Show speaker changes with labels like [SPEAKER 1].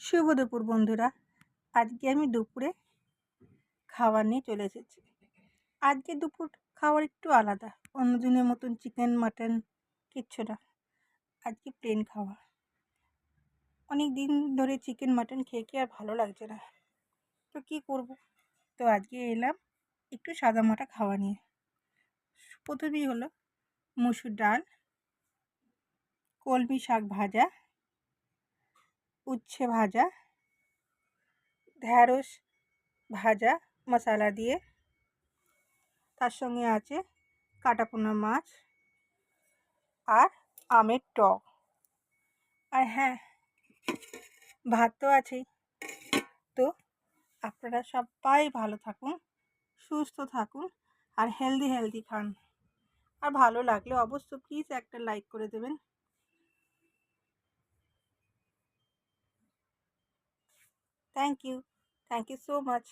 [SPEAKER 1] শুভ দুপুর বন্ধুরা। আজকে আমি দুপুরে খাবার নিয়ে চলে এসেছি। আজকে দুপুর খাবার একটু আলাদা, অন্য দিনের মতন চিকেন মাটন কিচ্ছু না। আজকে প্লেন খাবার। অনেক দিন ধরে চিকেন মাটন খেয়ে আর ভালো লাগছে না, তো কী করব। তো আজকে এলাম একটু সাদামাটা খাওয়া নিয়ে। প্রথমেই হলো মুসুর ডাল, কলমি শাক ভাজা, উচ্ছে ভাজা, ঢ্যাঁড়স ভাজা মশলা দিয়ে, তার সঙ্গে আছে কাটাপোনা মাছ আর আমের টক। আর হ্যাঁ, ভাত তো আছেই। তো আপনারা সবাই ভালো থাকুন, সুস্থ থাকুন আর হেলদি খান। আর ভালো লাগলে অবশ্য প্লিজ একটা লাইক করে দেবেন। Thank you so much.